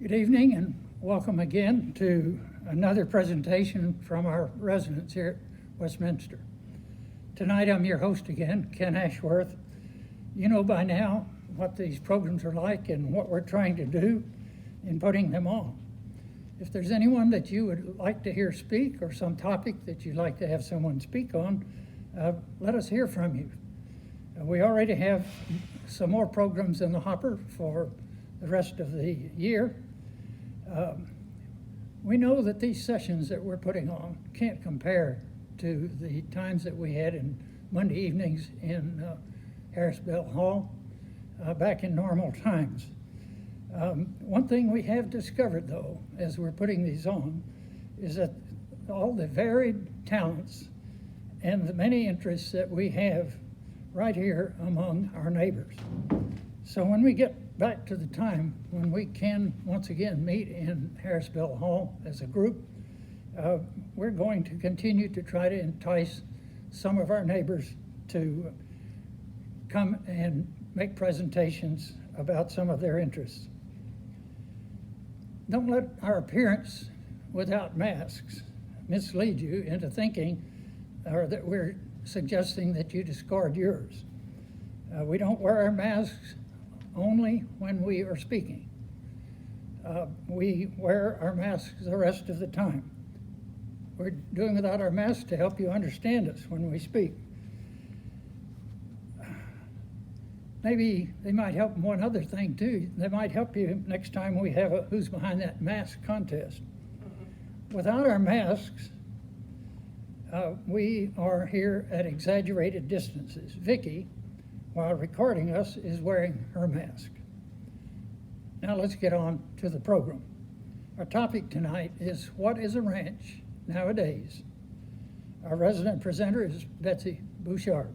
Good evening and welcome again to another presentation from our residents here at Westminster. Tonight I'm your host again, Ken Ashworth. You know by now what these programs are like and what we're trying to do in putting them on. If there's anyone that you would like to hear speak or some topic that you'd like to have someone speak on, let us hear from you. We already have some more programs in the hopper for the rest of the year. We know that these sessions that we're putting on can't compare to the times that we had in Monday evenings in Harris Bell Hall back in normal times. One thing we have discovered, though, as we're putting these on, is that all the varied talents and the many interests that we have right here among our neighbors. So when we get back to the time when we can once again meet in Harris Bell Hall as a group, we're going to continue to try to entice some of our neighbors to come and make presentations about some of their interests. Don't let our appearance without masks mislead you into thinking or that we're suggesting that you discard yours. We don't wear our masks only when we are speaking. We wear our masks the rest of the time. We're doing without our masks to help you understand us when we speak. Maybe they might help in one other thing too. They might help you next time we have a Who's Behind That Mask contest. Without our masks, we are here at exaggerated distances. Vicki, while recording us, is wearing her mask. Now let's get on to the program. Our topic tonight is what is a ranch nowadays? Our resident presenter is Betsy Bouchard.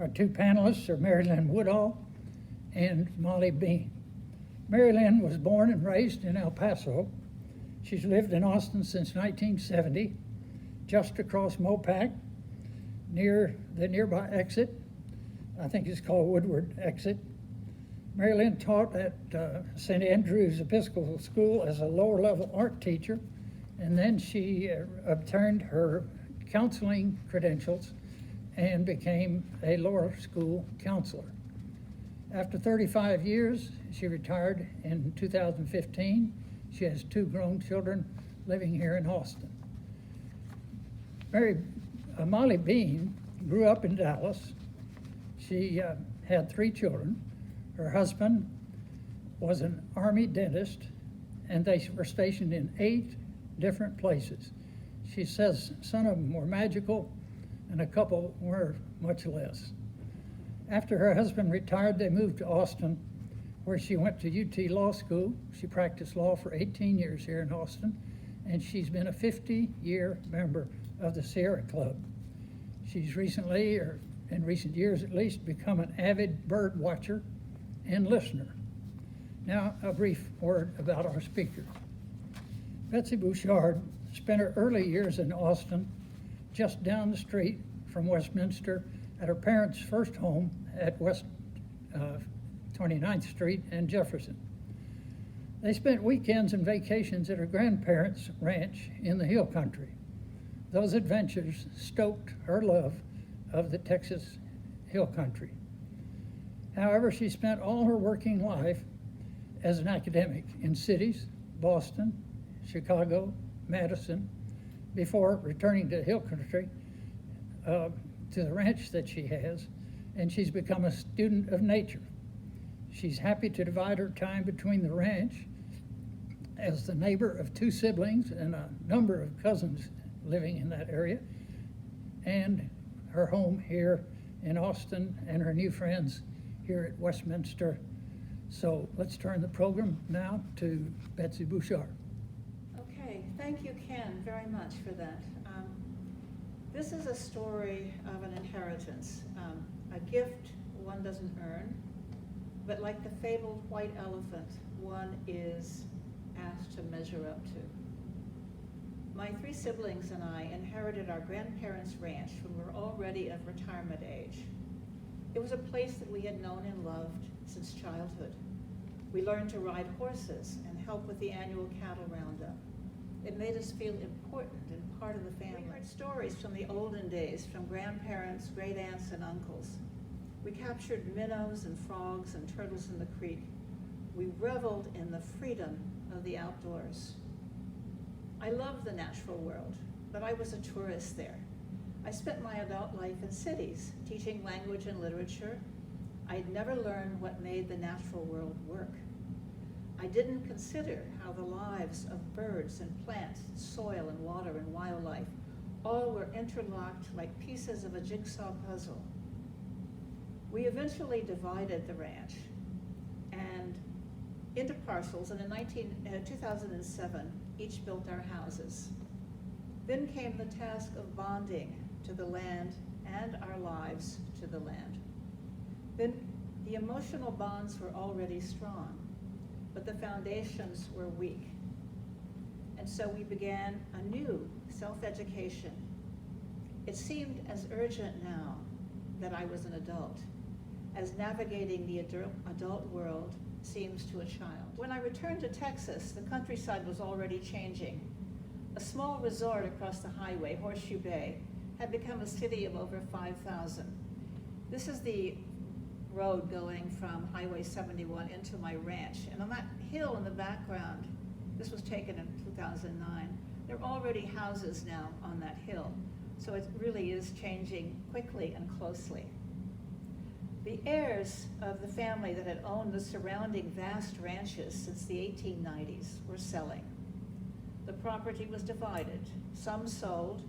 Our two panelists are Mary Lynn Woodall and Molly Bean. Mary Lynn was born and raised in El Paso. She's lived in Austin since 1970, just across Mopac, near the nearby exit. I think it's called Woodward Exit. Mary Lynn taught at St. Andrew's Episcopal School as a lower level art teacher, and then she obtained her counseling credentials and became a lower school counselor. After 35 years, she retired in 2015. She has two grown children living here in Austin. Molly Bean grew up in Dallas. She had three children. Her husband was an Army dentist, and they were stationed in 8 different places. She says some of them were magical, and a couple were much less. After her husband retired, they moved to Austin, where she went to UT Law School. She practiced law for 18 years here in Austin, and she's been a 50-year member of the Sierra Club. She's recently, or in recent years at least, become an avid bird watcher and listener. Now, a brief word about our speaker. Betsy Bouchard spent her early years in Austin, just down the street from Westminster, at her parents' first home at West 29th Street and Jefferson. They spent weekends and vacations at her grandparents' ranch in the Hill Country. Those adventures stoked her love of the Texas Hill Country. However, she spent all her working life as an academic in cities, Boston, Chicago, Madison, before returning to Hill Country, to the ranch that she has, and she's become a student of nature. She's happy to divide her time between the ranch as the neighbor of 2 siblings and a number of cousins living in that area, and her home here in Austin and her new friends here at Westminster. So let's turn the program now to Betsy Bouchard. Okay, thank you, Ken, very much for that. This is a story of an inheritance, a gift one doesn't earn, but like the fabled white elephant, one is asked to measure up to. My 3 siblings and I inherited our grandparents' ranch when we were already of retirement age. It was a place that we had known and loved since childhood. We learned to ride horses and help with the annual cattle roundup. It made us feel important and part of the family. We heard stories from the olden days, from grandparents, great aunts, and uncles. We captured minnows and frogs and turtles in the creek. We reveled in the freedom of the outdoors. I loved the natural world, but I was a tourist there. I spent my adult life in cities, teaching language and literature. I'd never learned what made the natural world work. I didn't consider how the lives of birds and plants, soil and water and wildlife all were interlocked like pieces of a jigsaw puzzle. We eventually divided the ranch and into parcels, and in 2007, each built our houses. Then came the task of bonding to the land and our lives to the land. Then the emotional bonds were already strong, but the foundations were weak. And so we began a new self-education. It seemed as urgent now that I was an adult, as navigating the adult world seems to a child. When I returned to Texas, the countryside was already changing. A small resort across the highway, Horseshoe Bay, had become a city of over 5,000. This is the road going from Highway 71 into my ranch. And on that hill in the background, this was taken in 2009, there are already houses now on that hill. So it really is changing quickly and closely. The heirs of the family that had owned the surrounding vast ranches since the 1890s were selling. The property was divided. Some sold,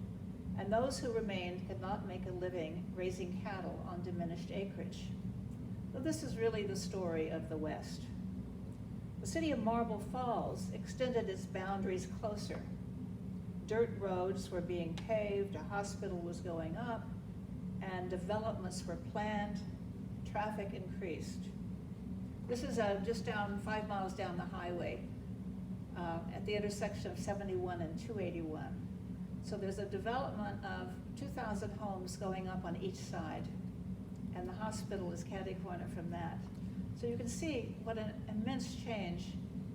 and those who remained could not make a living raising cattle on diminished acreage. So this is really the story of the West. The city of Marble Falls extended its boundaries closer. Dirt roads were being paved, a hospital was going up, and developments were planned. Traffic increased. This is just 5 miles down the highway at the intersection of 71 and 281. So there's a development of 2,000 homes going up on each side, and the hospital is catty-corner from that. So you can see what an immense change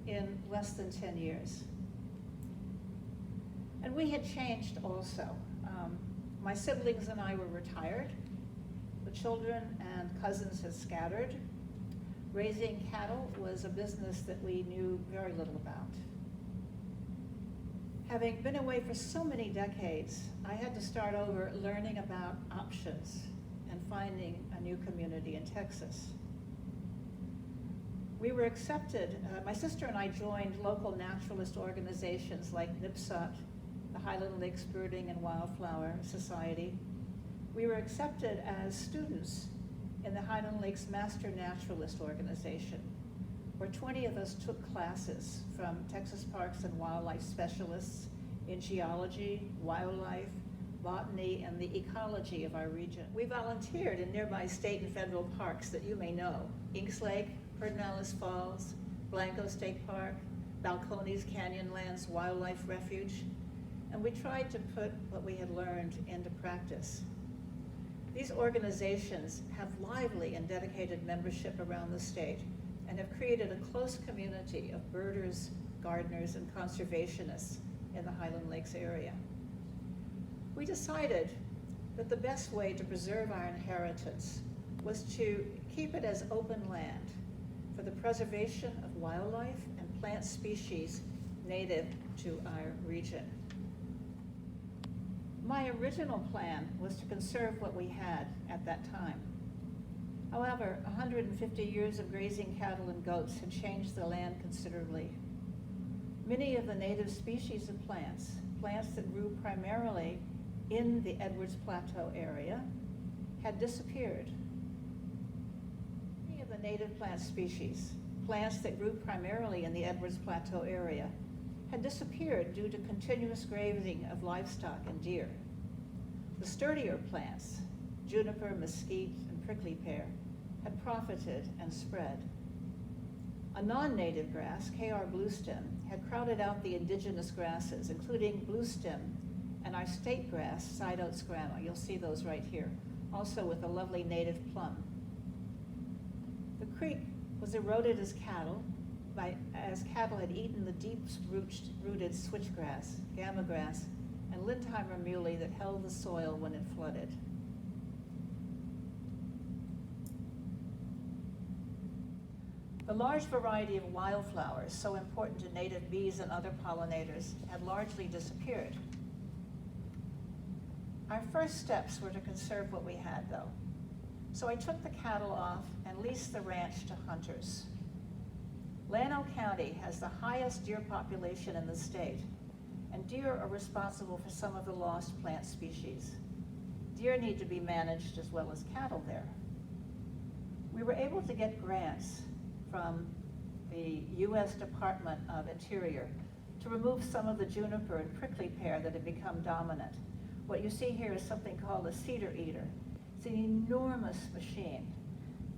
in less than 10 years. And we had changed also. My siblings and I were retired. The children and cousins had scattered. Raising cattle was a business that we knew very little about. Having been away for so many decades, I had to start over learning about options and finding a new community in Texas. We were accepted, my sister and I joined local naturalist organizations like NIPSOT, the Highland Lakes Birding and Wildflower Society. We were accepted as students in the Highland Lakes Master Naturalist Organization, where 20 of us took classes from Texas Parks and Wildlife specialists in geology, wildlife, botany, and the ecology of our region. We volunteered in nearby state and federal parks that you may know: Inks Lake, Pedernales Falls, Blanco State Park, Balcones Canyonlands Wildlife Refuge, and we tried to put what we had learned into practice. These organizations have lively and dedicated membership around the state and have created a close community of birders, gardeners, and conservationists in the Highland Lakes area. We decided that the best way to preserve our inheritance was to keep it as open land for the preservation of wildlife and plant species native to our region. My original plan was to conserve what we had at that time. However, 150 years of grazing cattle and goats had changed the land considerably. Many of the native species of plants that grew primarily in the Edwards Plateau area, had disappeared. Many of the native plant species, plants that grew primarily in the Edwards Plateau area, had disappeared due to continuous grazing of livestock and deer. The sturdier plants, juniper, mesquite, and prickly pear, had profited and spread. A non-native grass, K.R. bluestem, had crowded out the indigenous grasses, including bluestem and our state grass, side oats grama. You'll see those right here, also with a lovely native plum. The creek was eroded as cattle as cattle had eaten the deep-rooted switchgrass, gamagrass, and Lindheimer muley that held the soil when it flooded. The large variety of wildflowers, so important to native bees and other pollinators, had largely disappeared. Our first steps were to conserve what we had, though. So I took the cattle off and leased the ranch to hunters. Llano County has the highest deer population in the state, and deer are responsible for some of the lost plant species. Deer need to be managed as well as cattle there. We were able to get grants from the U.S. Department of Interior to remove some of the juniper and prickly pear that had become dominant. What you see here is something called a cedar eater. It's an enormous machine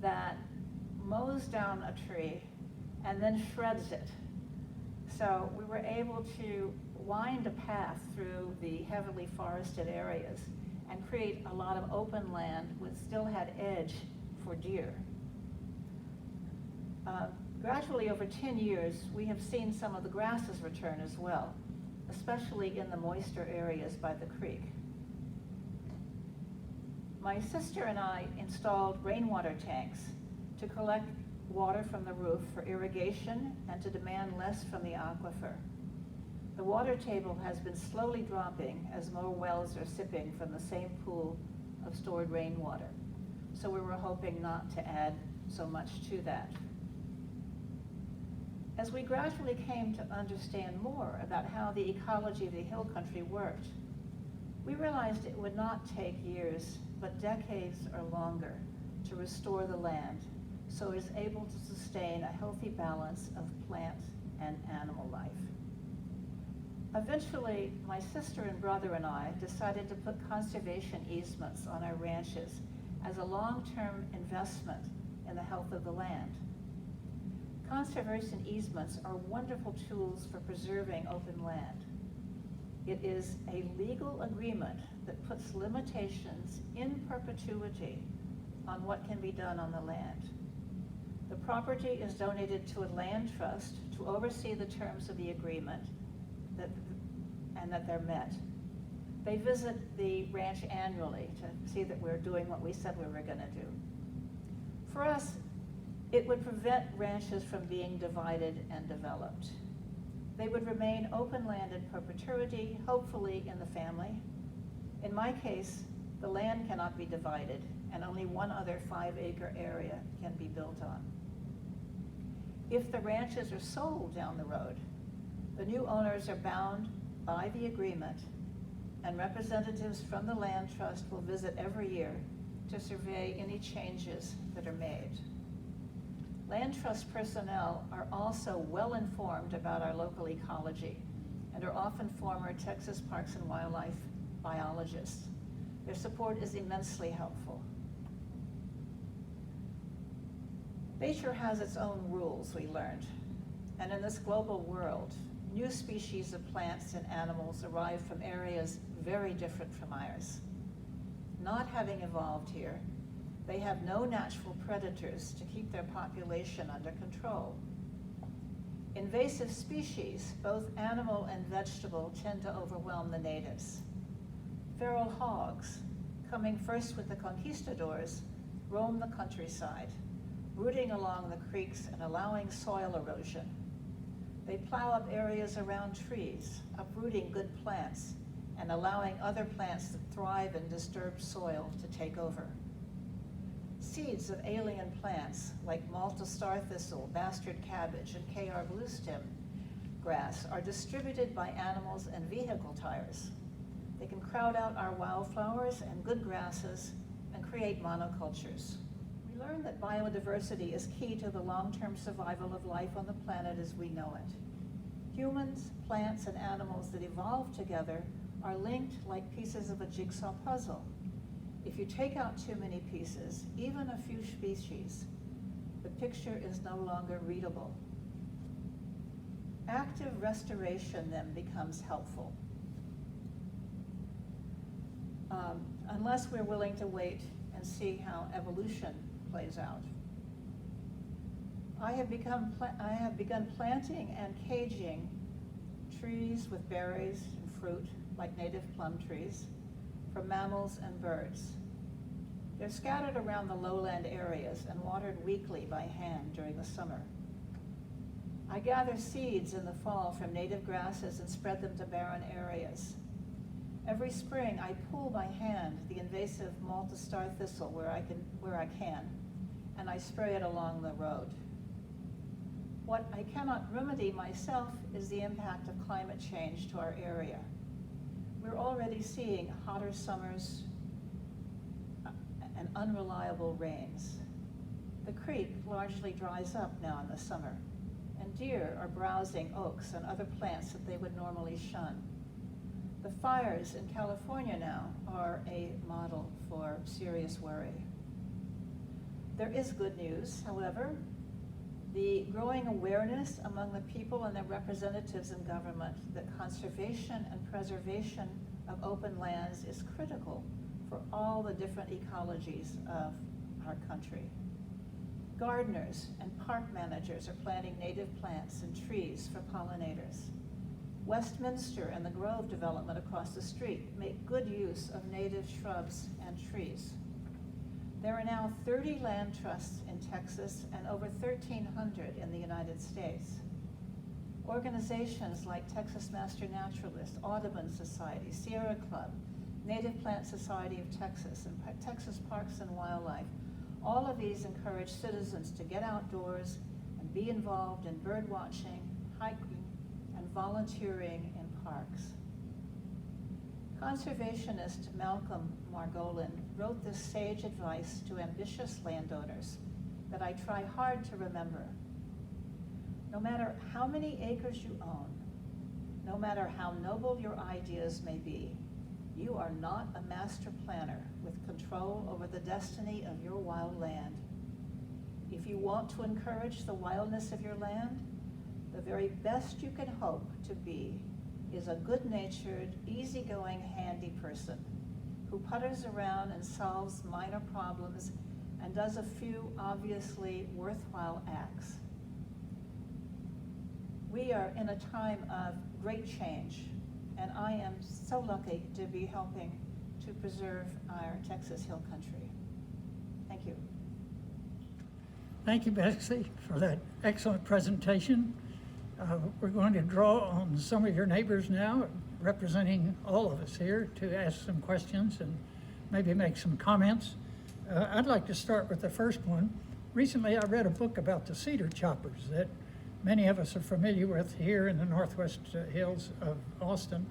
that mows down a tree and then shreds it. So we were able to wind a path through the heavily forested areas and create a lot of open land which still had edge for deer. Gradually, over 10 years, we have seen some of the grasses return as well, especially in the moister areas by the creek. My sister and I installed rainwater tanks to collect water from the roof for irrigation and to demand less from the aquifer. The water table has been slowly dropping as more wells are sipping from the same pool of stored rainwater. So we were hoping not to add so much to that. As we gradually came to understand more about how the ecology of the hill country worked, we realized it would not take years, but decades or longer to restore the land so it is able to sustain a healthy balance of plant and animal life. Eventually, my sister and brother and I decided to put conservation easements on our ranches as a long-term investment in the health of the land. Conservation easements are wonderful tools for preserving open land. It is a legal agreement that puts limitations in perpetuity on what can be done on the land. The property is donated to a land trust to oversee the terms of the agreement and that they're met. They visit the ranch annually to see that we're doing what we said we were going to do. For us, it would prevent ranches from being divided and developed. They would remain open land in perpetuity, hopefully in the family. In my case, the land cannot be divided, and only one other 5-acre area can be built on. If the ranches are sold down the road, the new owners are bound by the agreement, and representatives from the land trust will visit every year to survey any changes that are made. Land trust personnel are also well informed about our local ecology and are often former Texas Parks and Wildlife biologists. Their support is immensely helpful. Nature has its own rules, we learned, and in this global world, new species of plants and animals arrive from areas very different from ours. Not having evolved here, they have no natural predators to keep their population under control. Invasive species, both animal and vegetable, tend to overwhelm the natives. Feral hogs, coming first with the conquistadors, roam the countryside, rooting along the creeks and allowing soil erosion. They plow up areas around trees, uprooting good plants and allowing other plants that thrive in disturbed soil to take over. Seeds of alien plants like Malta star thistle, bastard cabbage, and KR bluestem grass are distributed by animals and vehicle tires. They can crowd out our wildflowers and good grasses and create monocultures. We learned that biodiversity is key to the long-term survival of life on the planet as we know it. Humans, plants, and animals that evolve together are linked like pieces of a jigsaw puzzle. If you take out too many pieces, even a few species, the picture is no longer readable. Active restoration then becomes helpful. Unless we're willing to wait and see how evolution plays out. I have begun planting and caging trees with berries and fruit, like native plum trees, for mammals and birds. They're scattered around the lowland areas and watered weekly by hand during the summer. I gather seeds in the fall from native grasses and spread them to barren areas. Every spring, I pull by hand the invasive Malta star thistle where I can, and I spray it along the road. What I cannot remedy myself is the impact of climate change to our area. We're already seeing hotter summers and unreliable rains. The creek largely dries up now in the summer, and deer are browsing oaks and other plants that they would normally shun. The fires in California now are a model for serious worry. There is good news, however. The growing awareness among the people and their representatives in government that conservation and preservation of open lands is critical for all the different ecologies of our country. Gardeners and park managers are planting native plants and trees for pollinators. Westminster and the Grove development across the street make good use of native shrubs and trees. There are now 30 land trusts in Texas and over 1,300 in the United States. Organizations like Texas Master Naturalist, Audubon Society, Sierra Club, Native Plant Society of Texas, and Texas Parks and Wildlife, all of these encourage citizens to get outdoors and be involved in bird watching, hiking, and volunteering in parks. Conservationist Malcolm Margolin wrote this sage advice to ambitious landowners that I try hard to remember. No matter how many acres you own, no matter how noble your ideas may be, you are not a master planner with control over the destiny of your wild land. If you want to encourage the wildness of your land, the very best you can hope to be is a good-natured, easygoing, handy person who putters around and solves minor problems and does a few obviously worthwhile acts. We are in a time of great change, and I am so lucky to be helping to preserve our Texas Hill Country. Thank you. Thank you, Betsy, for that excellent presentation. We're going to draw on some of your neighbors now, representing all of us here, to ask some questions and maybe make some comments. I'd like to start with the first one. Recently, I read a book about the cedar choppers that many of us are familiar with here in the Northwest Hills of Austin,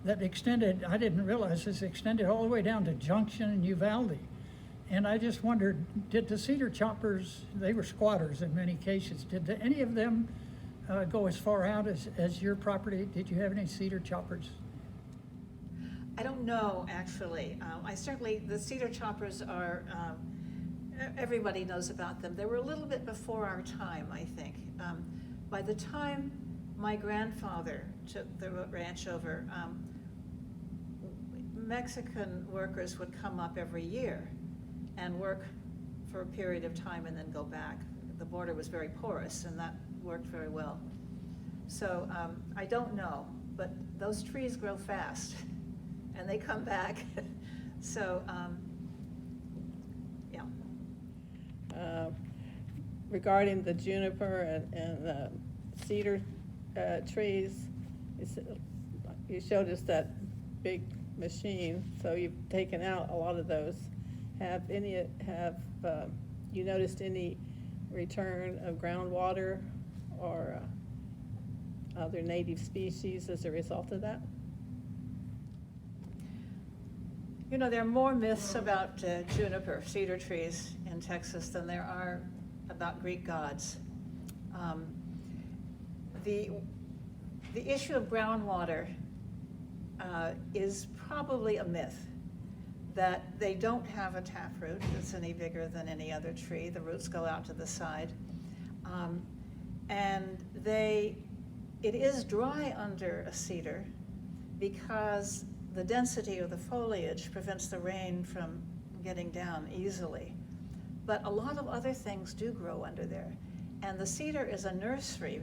that extended, I didn't realize this, extended all the way down to Junction and Uvalde. And I just wondered, did the cedar choppers, they were squatters in many cases, did any of them go as far out as your property? Did you have any cedar choppers? I don't know, actually. The cedar choppers are, everybody knows about them. They were a little bit before our time, I think. By the time my grandfather took the ranch over, Mexican workers would come up every year and work for a period of time and then go back. The border was very porous, and that worked very well. So I don't know, but those trees grow fast and they come back. So, yeah. Regarding the juniper and cedar trees, you showed us that big machine, so you've taken out a lot of those. Have you noticed any return of groundwater or other native species as a result of that? You know, there are more myths about juniper, cedar trees in Texas than there are about Greek gods. The issue of groundwater is probably a myth, that they don't have a taproot that's any bigger than any other tree. The roots go out to the side. And it is dry under a cedar because the density of the foliage prevents the rain from getting down easily. But a lot of other things do grow under there. And the cedar is a nursery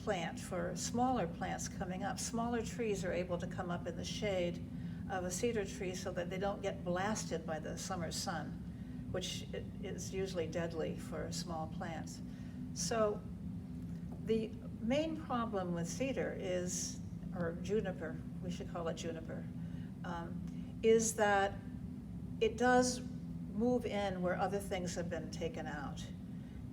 plant for smaller plants coming up. Smaller trees are able to come up in the shade of a cedar tree so that they don't get blasted by the summer sun, which is usually deadly for small plants. So the main problem with cedar is, or juniper, we should call it juniper, is that it does move in where other things have been taken out.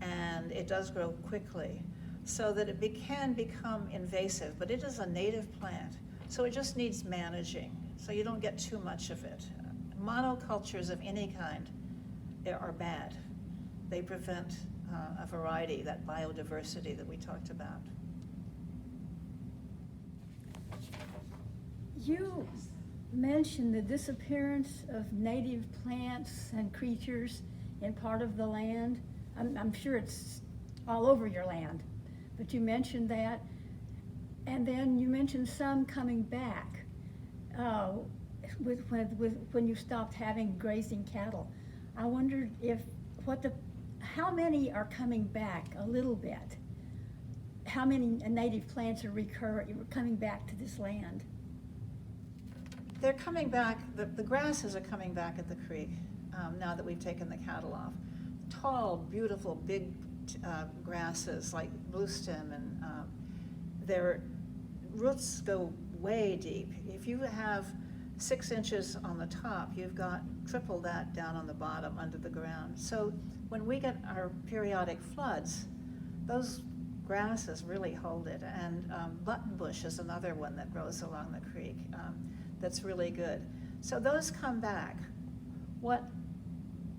And it does grow quickly, so that it can become invasive, but it is a native plant. So it just needs managing, so you don't get too much of it. Monocultures of any kind are bad. They prevent a variety, that biodiversity that we talked about. You mentioned the disappearance of native plants and creatures in part of the land. I'm sure it's all over your land, but you mentioned that. And then you mentioned some coming back when you stopped having grazing cattle. I wondered how many are coming back a little bit? How many native plants are coming back to this land? They're coming back, the grasses are coming back at the creek now that we've taken the cattle off. Tall, beautiful, big grasses like bluestem, and their roots go way deep. If you have 6 inches on the top, you've got triple that down on the bottom under the ground. So when we get our periodic floods, those grasses really hold it. And buttonbush is another one that grows along the creek that's really good. So those come back. What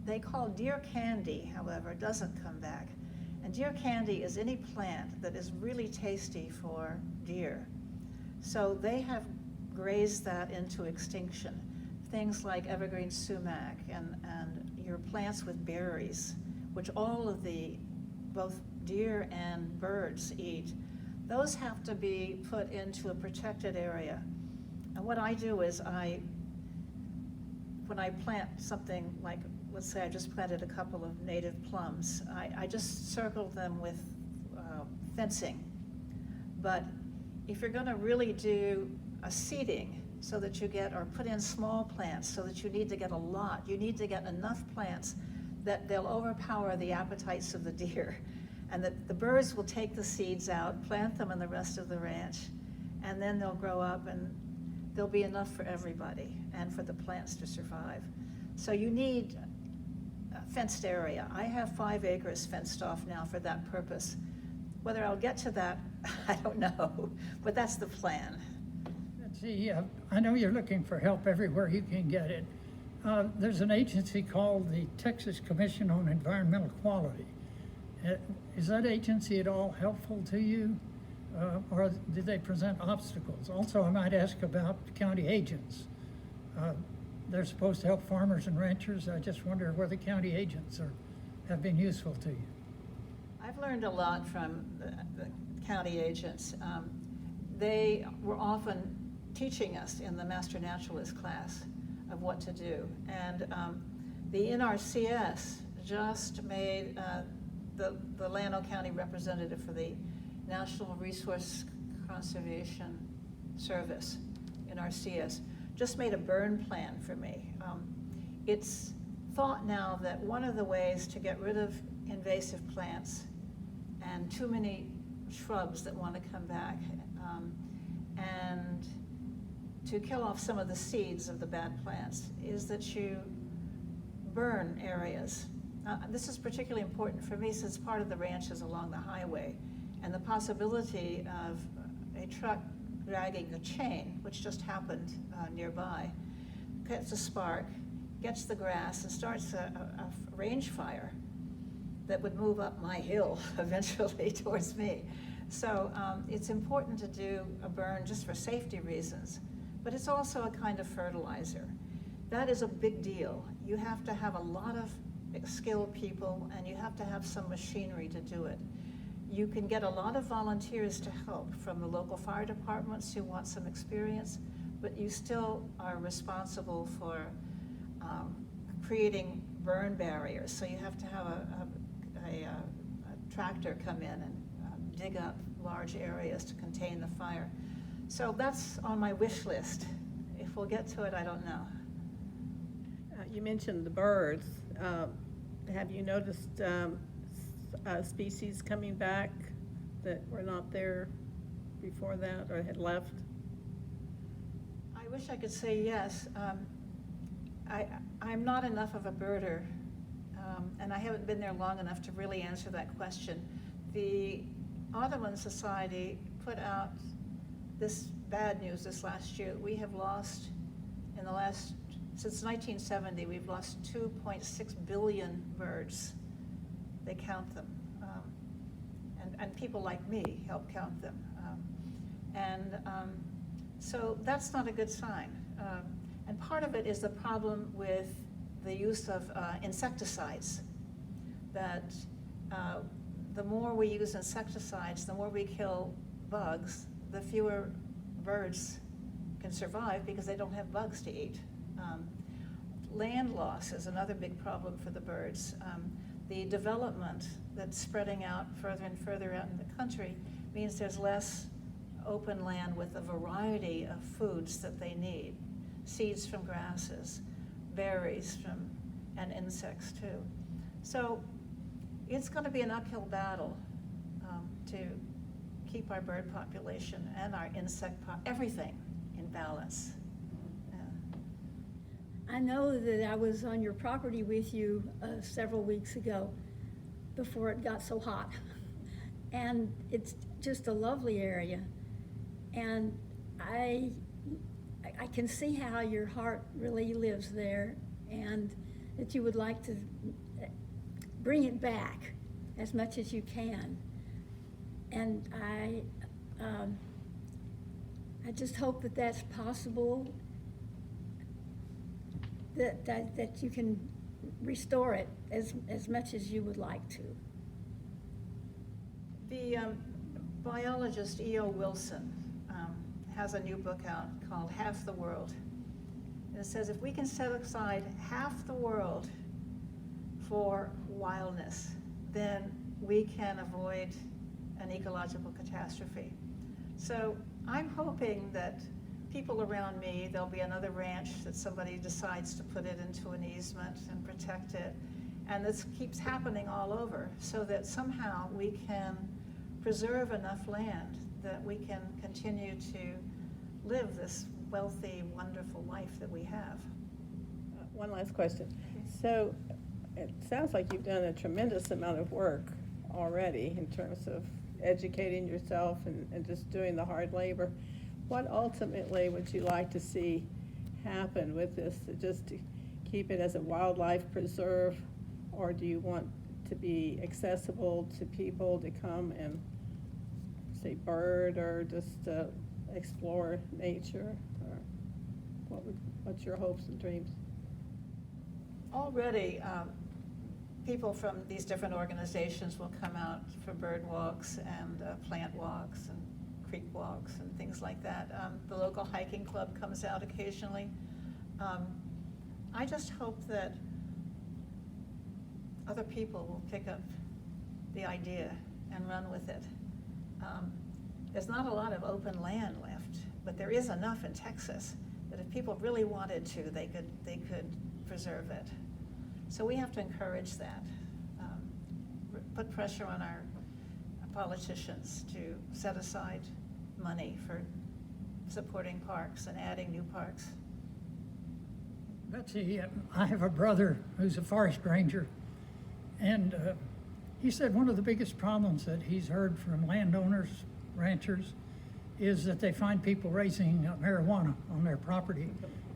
they call deer candy, however, doesn't come back. And deer candy is any plant that is really tasty for deer. So they have grazed that into extinction. Things like evergreen sumac and your plants with berries, which all of both deer and birds eat, those have to be put into a protected area. And what I do is when I plant something like, let's say I just planted a couple of native plums, I just circle them with fencing. But if you're gonna really do a seeding so that you get, or put in small plants so that you need to get a lot, you need to get enough plants that they'll overpower the appetites of the deer. And that the birds will take the seeds out, plant them in the rest of the ranch, and then they'll grow up and there'll be enough for everybody and for the plants to survive. So you need a fenced area. I have 5 acres fenced off now for that purpose. Whether I'll get to that, I don't know, but that's the plan. See, I know you're looking for help everywhere you can get it. There's an agency called the Texas Commission on Environmental Quality. Is that agency at all helpful to you? Or did they present obstacles? Also, I might ask about county agents. They're supposed to help farmers and ranchers. I just wonder whether county agents have been useful to you. I've learned a lot from the county agents. They were often teaching us in the Master Naturalist class of what to do. And the NRCS just made the Llano County representative for the National Resource Conservation Service, NRCS, just made a burn plan for me. It's thought now that one of the ways to get rid of invasive plants and too many shrubs that want to come back, and to kill off some of the seeds of the bad plants, is that you burn areas. This is particularly important for me since part of the ranch is along the highway, and the possibility of a truck dragging a chain, which just happened nearby, gets a spark, gets the grass, and starts a range fire that would move up my hill eventually towards me. So it's important to do a burn just for safety reasons, but it's also a kind of fertilizer. That is a big deal. You have to have a lot of skilled people, and you have to have some machinery to do it. You can get a lot of volunteers to help from the local fire departments who want some experience, but you still are responsible for creating burn barriers. So you have to have a tractor come in and dig up large areas to contain the fire. So that's on my wish list. If we'll get to it, I don't know. You mentioned the birds. Have you noticed species coming back that were not there before that or had left? I wish I could say yes. I'm not enough of a birder, and I haven't been there long enough to really answer that question. The Audubon Society put out this bad news this last year. We have lost, since 1970, we've lost 2.6 billion birds. They count them. And people like me help count them. So that's not a good sign. And part of it is the problem with the use of insecticides, that the more we use insecticides, the more we kill bugs, the fewer birds can survive because they don't have bugs to eat. Land loss is another big problem for the birds. The development that's spreading out further and further out in the country means there's less open land with a variety of foods that they need. Seeds from grasses, berries and insects too. So it's going to be an uphill battle to keep our bird population and our everything in balance. I know that I was on your property with you several weeks ago before it got so hot. And it's just a lovely area. And I can see how your heart really lives there and that you would like to bring it back as much as you can. And I just hope that that's possible, that you can restore it as much as you would like to. The biologist E.O. Wilson has a new book out called Half the World. And it says if we can set aside half the world for wildness, then we can avoid an ecological catastrophe. So I'm hoping that people around me, there'll be another ranch that somebody decides to put it into an easement and protect it. And this keeps happening all over so that somehow we can preserve enough land that we can continue to live this wealthy, wonderful life that we have. One last question. So it sounds like you've done a tremendous amount of work already in terms of educating yourself and just doing the hard labor. What ultimately would you like to see happen with this, just to keep it as a wildlife preserve, or do you want to be accessible to people to come and say bird or just explore nature? Or what's your hopes and dreams? Already, people from these different organizations will come out for bird walks and plant walks and creek walks and things like that. The local hiking club comes out occasionally. I just hope that other people will pick up the idea and run with it. There's not a lot of open land left, but there is enough in Texas that if people really wanted to, they could preserve it. So we have to encourage that. Put pressure on our politicians to set aside money for supporting parks and adding new parks. Betsy, I have a brother who's a forest ranger, and he said one of the biggest problems that he's heard from landowners, ranchers, is that they find people raising marijuana on their property.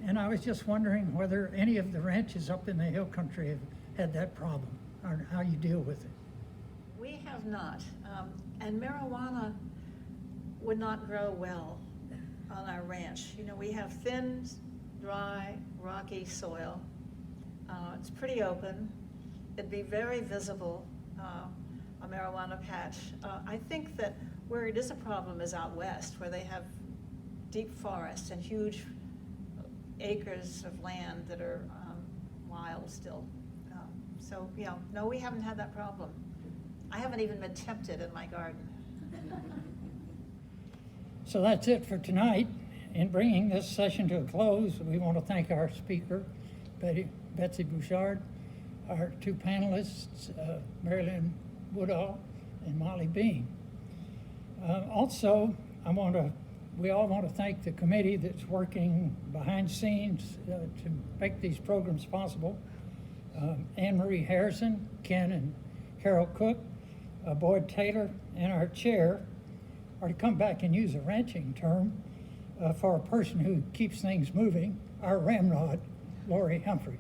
And I was just wondering whether any of the ranches up in the hill country have had that problem, or how you deal with it. We have not, and marijuana would not grow well on our ranch. You know, we have thin, dry, rocky soil. It's pretty open. It'd be very visible, a marijuana patch. I think that where it is a problem is out west, where they have deep forests and huge acres of land that are wild still. So, yeah, no, we haven't had that problem. I haven't even been tempted in my garden. So that's it for tonight. In bringing this session to a close, we want to thank our speaker, Betsy Bouchard, our two panelists, Marilyn Woodall and Molly Bean. Also, we all want to thank the committee that's working behind the scenes to make these programs possible. Anne Marie Harrison, Ken and Carol Cook, Boyd Taylor, and our chair, or to come back and use a ranching term for a person who keeps things moving, our ramrod, Lori Humphreys.